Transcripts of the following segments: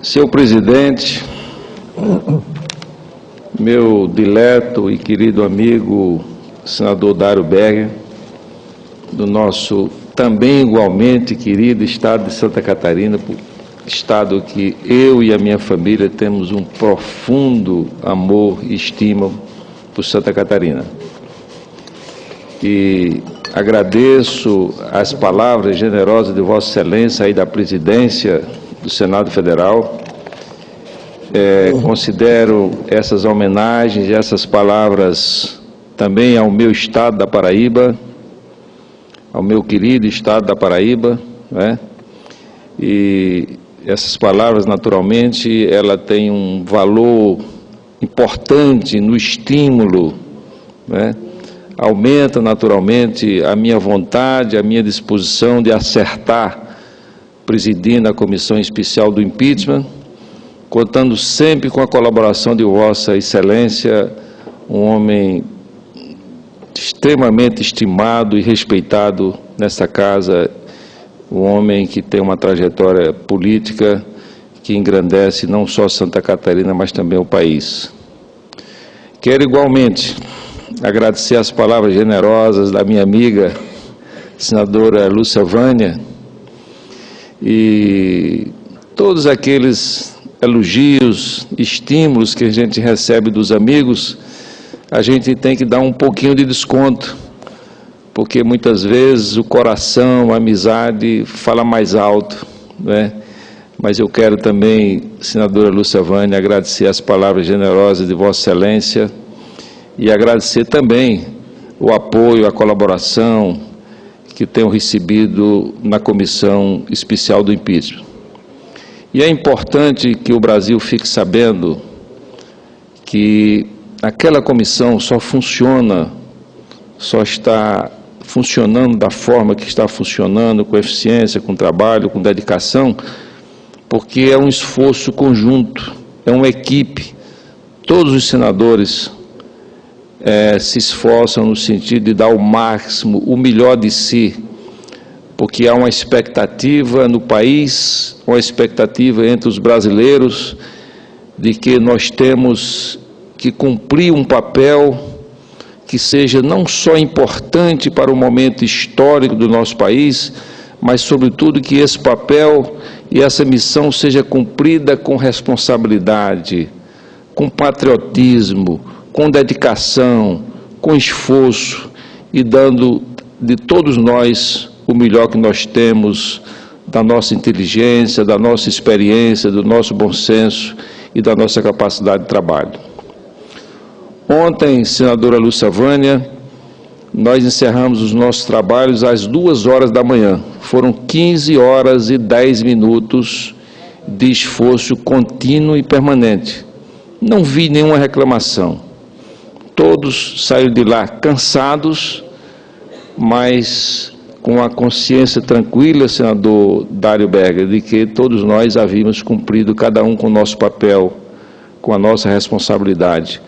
Senhor presidente, meu dileto e querido amigo, senador Dário Berger, do nosso também igualmente querido estado de Santa Catarina, estado que eu e a minha família temos um profundo amor e estima por Santa Catarina. E agradeço as palavras generosas de Vossa Excelência aí da presidência do Senado Federal. Considero essas homenagens, essas palavras também ao meu estado da Paraíba, ao meu querido estado da Paraíba, né? E essas palavras, naturalmente, ela tem um valor importante no estímulo, né? Aumenta, naturalmente, a minha vontade, a minha disposição de acertar presidindo a Comissão Especial do Impeachment, contando sempre com a colaboração de Vossa Excelência, um homem extremamente estimado e respeitado nessa casa, um homem que tem uma trajetória política que engrandece não só Santa Catarina, mas também o país. Quero igualmente agradecer as palavras generosas da minha amiga, senadora Lúcia Vânia, e todos aqueles elogios, estímulos que a gente recebe dos amigos, a gente tem que dar um pouquinho de desconto, porque muitas vezes o coração, a amizade fala mais alto, né? Mas eu quero também, senadora Lúcia Vânia, agradecer as palavras generosas de Vossa Excelência e agradecer também o apoio, a colaboração que tenho recebido na Comissão Especial do Impeachment. E é importante que o Brasil fique sabendo que aquela comissão só está funcionando da forma que está funcionando, com eficiência, com trabalho, com dedicação, porque é um esforço conjunto, é uma equipe. Todos os senadores se esforçam no sentido de dar o máximo, o melhor de si, porque há uma expectativa no país, uma expectativa entre os brasileiros, de que nós temos que cumprir um papel que seja não só importante para o momento histórico do nosso país, mas, sobretudo, que esse papel e essa missão seja cumprida com responsabilidade, com patriotismo, com dedicação, com esforço e dando de todos nós o melhor que nós temos, da nossa inteligência, da nossa experiência, do nosso bom senso e da nossa capacidade de trabalho. Ontem, senadora Lúcia Vânia, nós encerramos os nossos trabalhos às 2 horas da manhã. Foram 15 horas e 10 minutos de esforço contínuo e permanente. Não vi nenhuma reclamação. Todos saíram de lá cansados, mas com a consciência tranquila, senador Dário Berger, de que todos nós havíamos cumprido, cada um com o nosso papel, com a nossa responsabilidade,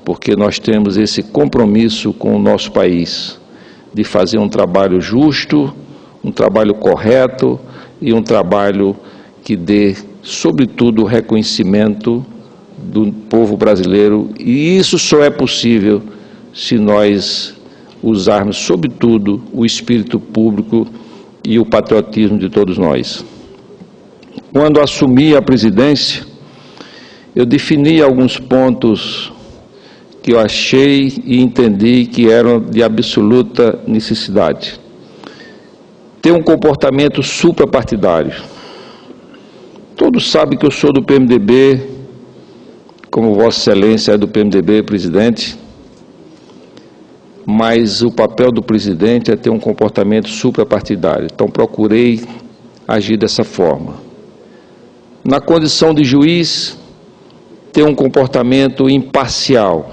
porque nós temos esse compromisso com o nosso país, de fazer um trabalho justo, um trabalho correto e um trabalho que dê, sobretudo, reconhecimento do povo brasileiro, e isso só é possível se nós usarmos, sobretudo, o espírito público e o patriotismo de todos nós. Quando assumi a presidência, eu defini alguns pontos que eu achei e entendi que eram de absoluta necessidade. Ter um comportamento suprapartidário. Todos sabem que eu sou do PMDB, como Vossa Excelência é do PMDB, presidente, mas o papel do presidente é ter um comportamento suprapartidário. Então, procurei agir dessa forma. Na condição de juiz, ter um comportamento imparcial.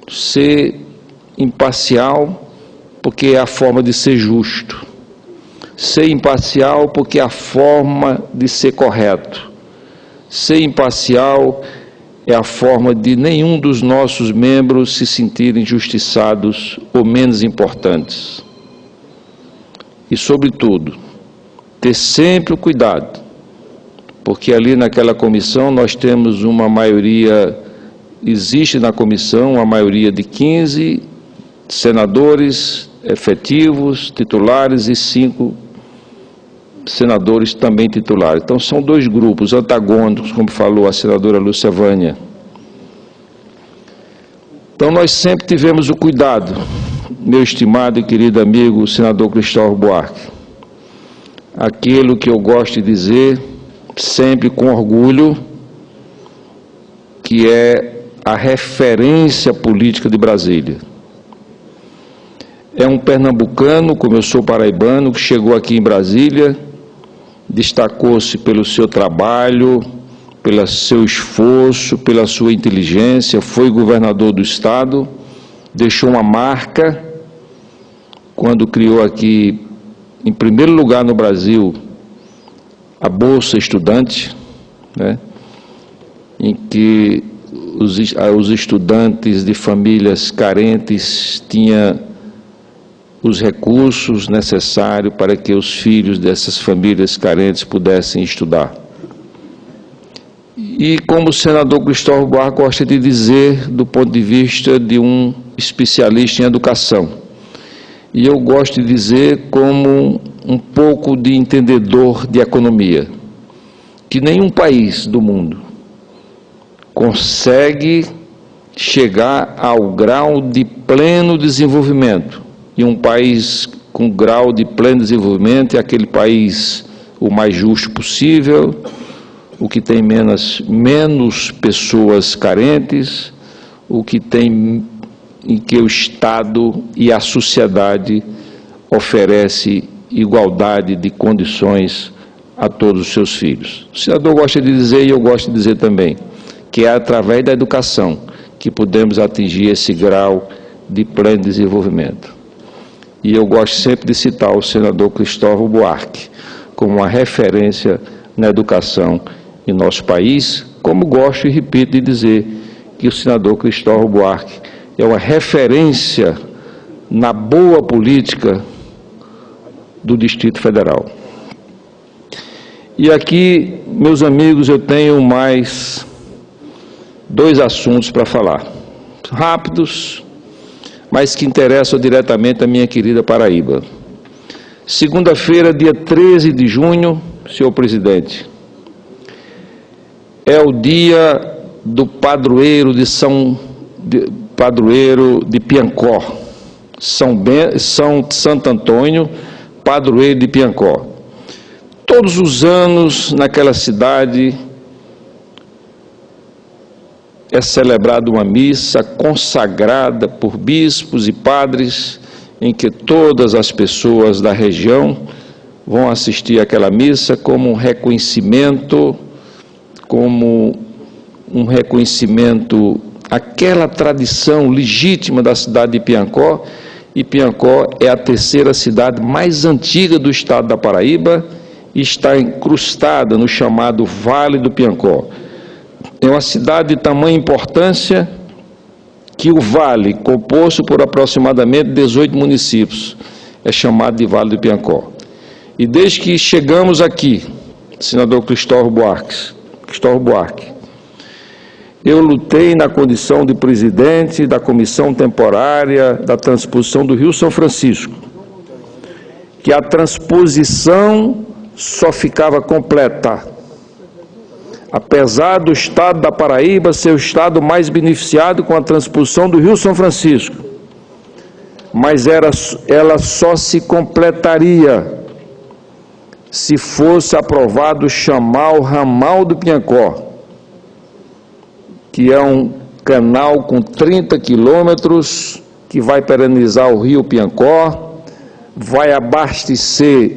Ser imparcial porque é a forma de ser justo. Ser imparcial porque é a forma de ser correto. Ser imparcial é a forma de nenhum dos nossos membros se sentirem injustiçados ou menos importantes. E, sobretudo, ter sempre o cuidado porque ali naquela comissão nós temos uma maioria, existe na comissão uma maioria de 15 senadores efetivos, titulares, e 5 senadores também titulares. Então são 2 grupos antagônicos, como falou a senadora Lúcia Vânia. Então nós sempre tivemos o cuidado, meu estimado e querido amigo senador Cristóvão Buarque, aquilo que eu gosto de dizer, sempre com orgulho, que é a referência política de Brasília. É um pernambucano, como eu sou paraibano, que chegou aqui em Brasília, destacou-se pelo seu trabalho, pelo seu esforço, pela sua inteligência, foi governador do estado, deixou uma marca quando criou aqui, em primeiro lugar no Brasil, a Bolsa Estudante, né, em que os estudantes de famílias carentes tinham os recursos necessários para que os filhos dessas famílias carentes pudessem estudar. E como o senador Cristóvão Buarque gosta de dizer, do ponto de vista de um especialista em educação, e eu gosto de dizer como um pouco de entendedor de economia, que nenhum país do mundo consegue chegar ao grau de pleno desenvolvimento. E um país com grau de pleno desenvolvimento é aquele país o mais justo possível, o que tem menos pessoas carentes, o que tem em que o Estado e a sociedade oferece igualdade de condições a todos os seus filhos. O senador gosta de dizer, e eu gosto de dizer também, que é através da educação que podemos atingir esse grau de pleno desenvolvimento. E eu gosto sempre de citar o senador Cristóvão Buarque como uma referência na educação em nosso país, como gosto e repito de dizer que o senador Cristóvão Buarque é uma referência na boa política do Distrito Federal. E aqui, meus amigos, eu tenho mais 2 assuntos para falar, rápidos, mas que interessam diretamente a minha querida Paraíba. Segunda-feira, dia 13 de junho, senhor presidente, é o dia do padroeiro padroeiro de Piancó, Santo Antônio, padroeiro de Piancó. Todos os anos, naquela cidade, é celebrada uma missa consagrada por bispos e padres, em que todas as pessoas da região vão assistir àquela missa como um reconhecimento, àquela tradição legítima da cidade de Piancó, e Piancó é a 3ª cidade mais antiga do estado da Paraíba e está incrustada no chamado Vale do Piancó. É uma cidade de tamanha importância que o vale, composto por aproximadamente 18 municípios, é chamado de Vale do Piancó. E desde que chegamos aqui, senador Cristóvão Buarque, eu lutei na condição de presidente da comissão temporária da transposição do Rio São Francisco, que a transposição só ficava completa, apesar do estado da Paraíba ser o estado mais beneficiado com a transposição do Rio São Francisco, mas ela só se completaria se fosse aprovado chamar o ramal do Piancó, que é um canal com 30 quilômetros, que vai perenizar o rio Piancó, vai abastecer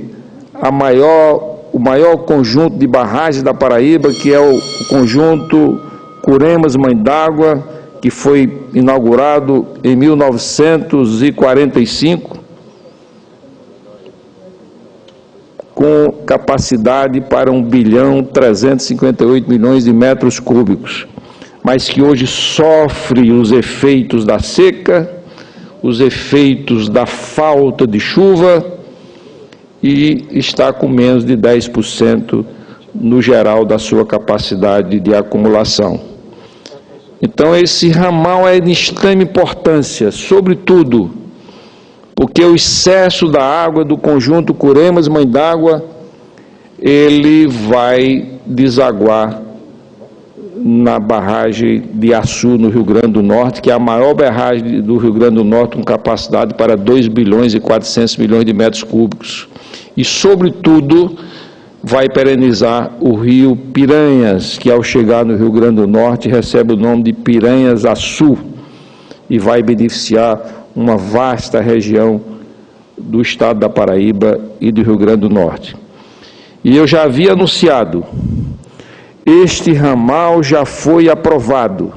o maior conjunto de barragens da Paraíba, que é o conjunto Curemas Mãe d'Água, que foi inaugurado em 1945, com capacidade para 1.358 bilhões de metros cúbicos, mas que hoje sofre os efeitos da seca, os efeitos da falta de chuva, e está com menos de 10% no geral da sua capacidade de acumulação. Então, esse ramal é de extrema importância, sobretudo porque o excesso da água do conjunto Curemas-Mãe d'Água, ele vai desaguar na barragem de Açu, no Rio Grande do Norte, que é a maior barragem do Rio Grande do Norte, com capacidade para 2 bilhões e 400 milhões de metros cúbicos. E, sobretudo, vai perenizar o rio Piranhas, que ao chegar no Rio Grande do Norte recebe o nome de Piranhas-Açu, e vai beneficiar uma vasta região do estado da Paraíba e do Rio Grande do Norte. E eu já havia anunciado, este ramal já foi aprovado,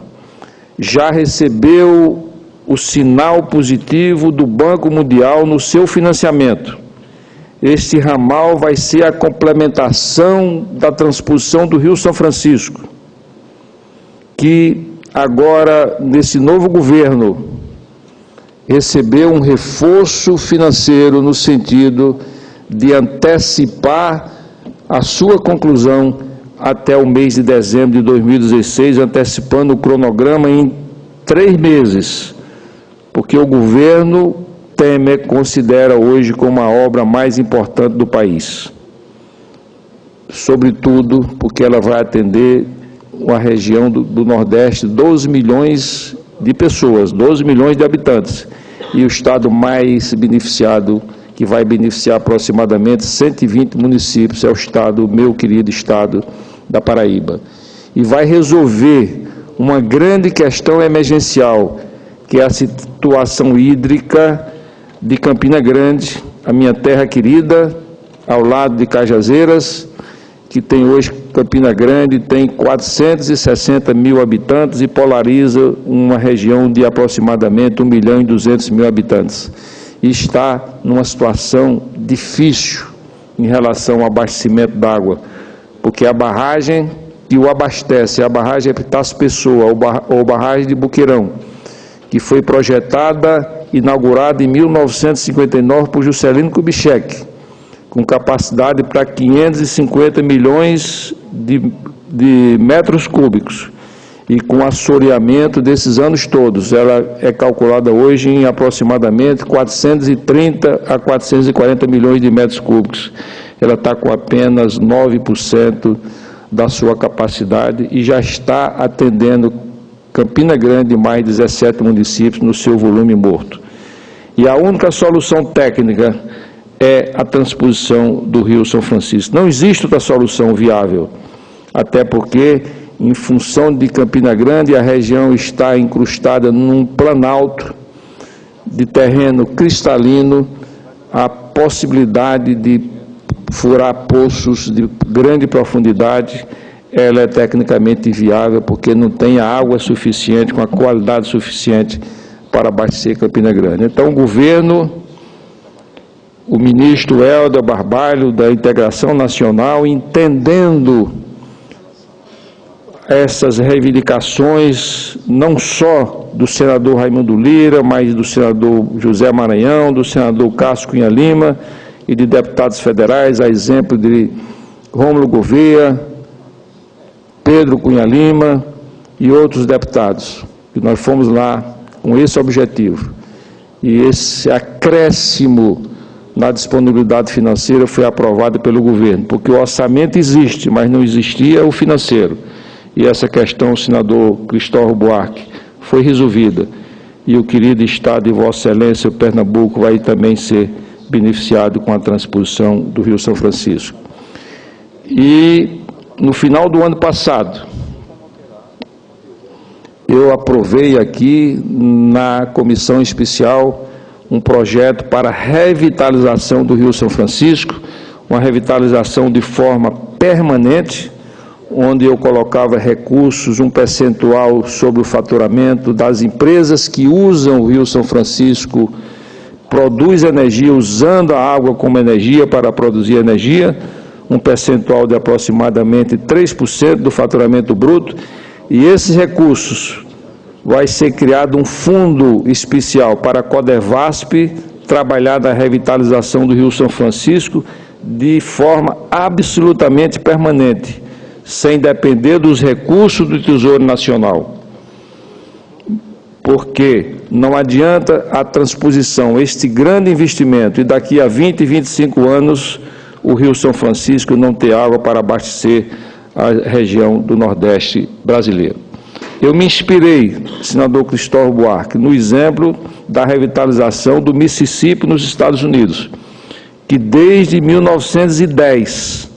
já recebeu o sinal positivo do Banco Mundial no seu financiamento. Este ramal vai ser a complementação da transposição do Rio São Francisco, que agora, nesse novo governo, recebeu um reforço financeiro no sentido de antecipar a sua conclusão até o mês de dezembro de 2016, antecipando o cronograma em 3 meses, porque o governo Temer considera hoje como a obra mais importante do país, sobretudo porque ela vai atender uma região do Nordeste, 12 milhões de pessoas, 12 milhões de habitantes, e o estado mais beneficiado, que vai beneficiar aproximadamente 120 municípios, é o estado, meu querido estado da Paraíba, e vai resolver uma grande questão emergencial, que é a situação hídrica de Campina Grande, a minha terra querida, ao lado de Cajazeiras, que tem hoje, Campina Grande tem 460 mil habitantes e polariza uma região de aproximadamente 1.200.000 habitantes. E está numa situação difícil em relação ao abastecimento d'água, porque a barragem que o abastece, a barragem Epitácio Pessoa, ou barragem de Boqueirão, que foi projetada, inaugurada em 1959 por Juscelino Kubitschek, com capacidade para 550 milhões de metros cúbicos, e com assoreamento desses anos todos, ela é calculada hoje em aproximadamente 430 a 440 milhões de metros cúbicos. Ela está com apenas 9% da sua capacidade e já está atendendo Campina Grande e mais 17 municípios no seu volume morto. E a única solução técnica é a transposição do Rio São Francisco. Não existe outra solução viável, até porque, em função de Campina Grande, a região está incrustada num planalto de terreno cristalino, a possibilidade de furar poços de grande profundidade, ela é tecnicamente inviável, porque não tem a água suficiente, com a qualidade suficiente para abastecer Campina Grande. Então, o governo, o ministro Helder Barbalho, da Integração Nacional, entendendo essas reivindicações, não só do senador Raimundo Lira, mas do senador José Maranhão, do senador Cássio Cunha Lima e de deputados federais, a exemplo de Rômulo Gouveia, Pedro Cunha Lima e outros deputados, que nós fomos lá com esse objetivo. E esse acréscimo na disponibilidade financeira foi aprovado pelo governo, porque o orçamento existe, mas não existia o financeiro. E essa questão, o senador Cristóvão Buarque, foi resolvida. E o querido Estado de Vossa Excelência, o Pernambuco, vai também ser beneficiado com a transposição do Rio São Francisco. E no final do ano passado, eu aprovei aqui na comissão especial um projeto para revitalização do Rio São Francisco, uma revitalização de forma permanente, onde eu colocava recursos, um percentual sobre o faturamento das empresas que usam o Rio São Francisco, produz energia usando a água como energia para produzir energia, um percentual de aproximadamente 3% do faturamento bruto, e esses recursos vai ser criado um fundo especial para a Codevasp trabalhar na revitalização do Rio São Francisco, de forma absolutamente permanente, sem depender dos recursos do Tesouro Nacional. Porque não adianta a transposição, este grande investimento, e daqui a 20, 25 anos, o Rio São Francisco não ter água para abastecer a região do Nordeste brasileiro. Eu me inspirei, senador Cristóvão Buarque, no exemplo da revitalização do Mississippi nos Estados Unidos, que desde 1910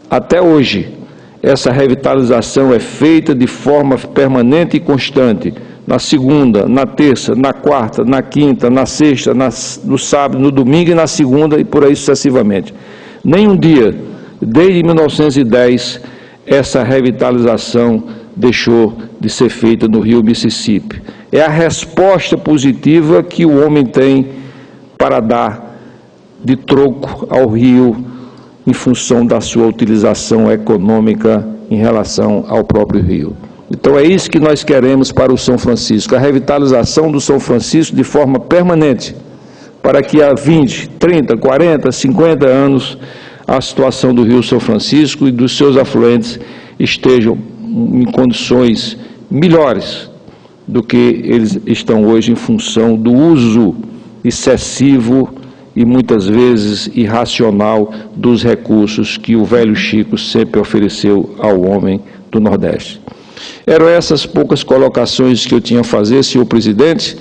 até hoje, essa revitalização é feita de forma permanente e constante, na segunda, na terça, na quarta, na quinta, na sexta, no sábado, no domingo e na segunda, e por aí sucessivamente. Nem um dia, desde 1910, essa revitalização deixou de ser feita no rio Mississippi. É a resposta positiva que o homem tem para dar de troco ao rio em função da sua utilização econômica em relação ao próprio rio. Então é isso que nós queremos para o São Francisco, a revitalização do São Francisco de forma permanente, para que há 20, 30, 40, 50 anos a situação do Rio São Francisco e dos seus afluentes estejam em condições melhores do que eles estão hoje em função do uso excessivo e muitas vezes irracional dos recursos que o velho Chico sempre ofereceu ao homem do Nordeste. Eram essas poucas colocações que eu tinha a fazer, senhor presidente,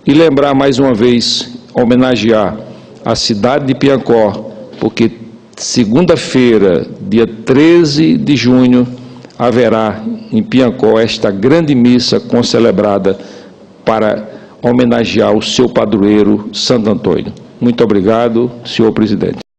e lembrar mais uma vez, homenagear a cidade de Piancó, porque segunda-feira, dia 13 de junho, haverá em Piancó esta grande missa concelebrada para homenagear o seu padroeiro, Santo Antônio. Muito obrigado, senhor presidente.